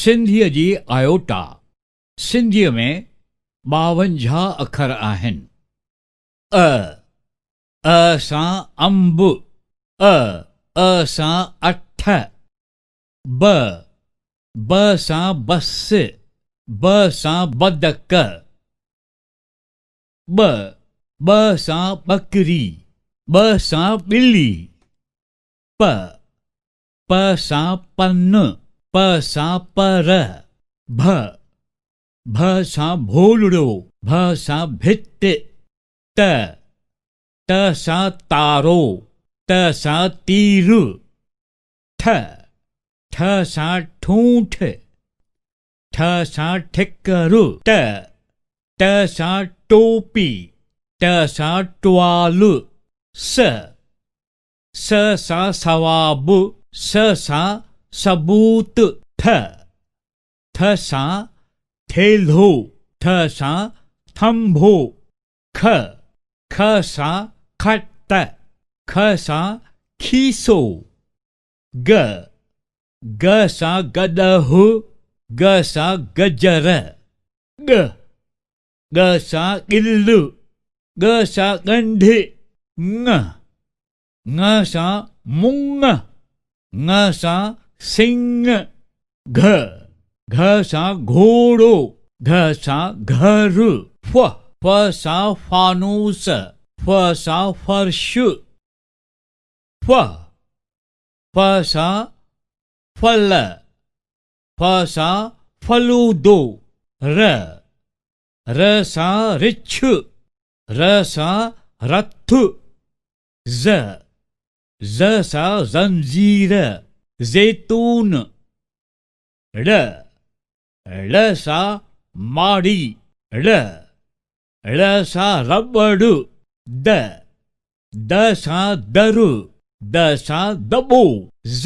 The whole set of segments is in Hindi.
सिंधीअ जी आयोटा। सिंधीअ में 52 अखर आहिनि। अ सां अंब, अ सां अठ, ब सां बस, ब सां बदक, ब सां बकरी, ब सां ॿिली, प सां पन, प सां पर, भ सां भोलड़ो, भ सां भित, त सां तारो, त सां तीर, ठ सां ठूंठ, ठ सां ठिकर, ट सां टोपी, ट सां टुवाल, स सां सवाब, स सां सबूत, थ सां थेल्हो, थ सां थंभो, ख सां खट, ख सां खीसो, ग सां गॾहु, ग सां गजर, ग सां गिल, ग सां ॻंढ, ङ सां मुङ, ङ सां सिंह, घ सां घोड़ो, घ सां घर, फ सां फानूस, फ सां फर्श, फ सां फल, फ सां फलूदो, र सां रिछ, र सां रथ, ज़ सां ज़ंजीर, ज़ैतून, ड़ सां माड़ी, ड़ सां रबड़, द सां दर, द सां दॿो, ज़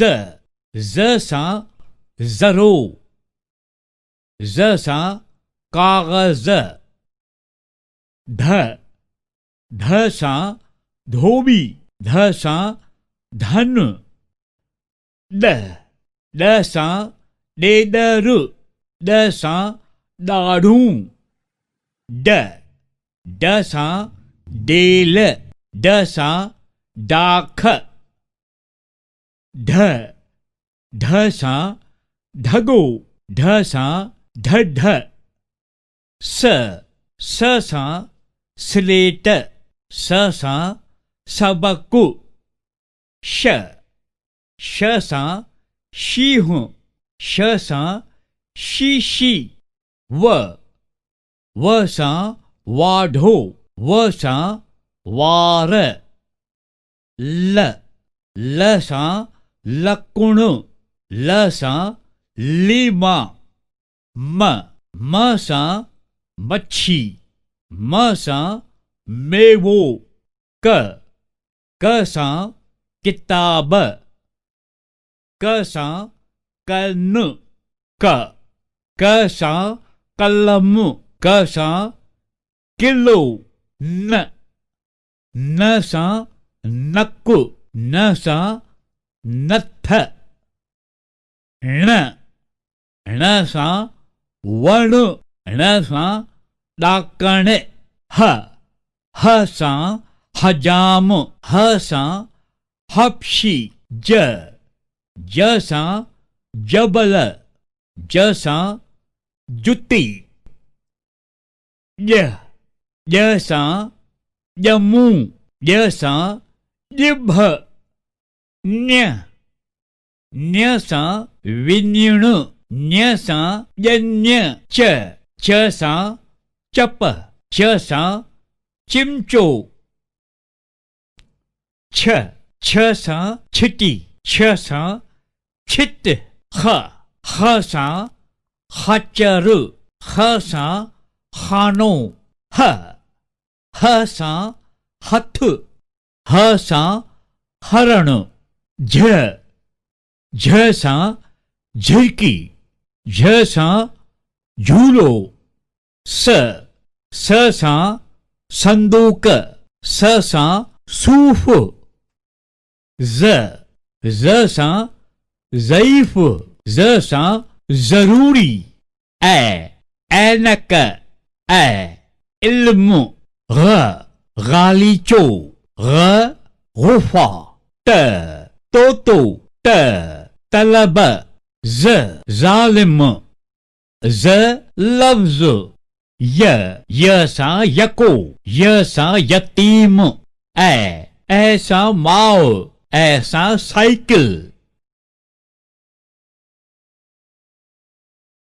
सां ज़रो, ज़ सां काग़ज़, ध सां धोबी, ध सां धन, ॾ सां ॾेॾर, ॾ सां ॾाढ़ूं, ड सां डेल, ड सां डाख, ढ सां ढगो, ढ सां ढढ, स सां स्लेट, स सां सबक, श सां शींहुं, श सां शीशी, व सां वाढो, व सां वार, ल सां लकुण, ल सां लीमा, म सां मच्छी, म सां मेवो, क सां किताब, क सां कन, क सां कलम, क सां किलो, न सां नक, न सां नथ, ण सां वण, ण सां ॾाकण, ह सां हजाम, ह सां हप्शी, ज सां जबल, ज सां जुती, ॼ सां ॼमूं, ॼ सां ॼिभ, ञ सां विञण, ञ सां ॼञ, च सां चप, छ सां चिमचो, छ सां छिटी, छ सां छित, ह सां खचर, ह सां खानो, ह सां हथ, ह सां हरण, झ सां झिरकी, झ सां झूलो, स सां संदूक, स सां सूफ़, ज़ सां ज़ईफ़, ज़ सां जरूरी ऐनक इल्म गालीचो गुफा तोतो तलब जालिम लफ्ज य यको यतीम ऐसा माओ ऐसा साइकिल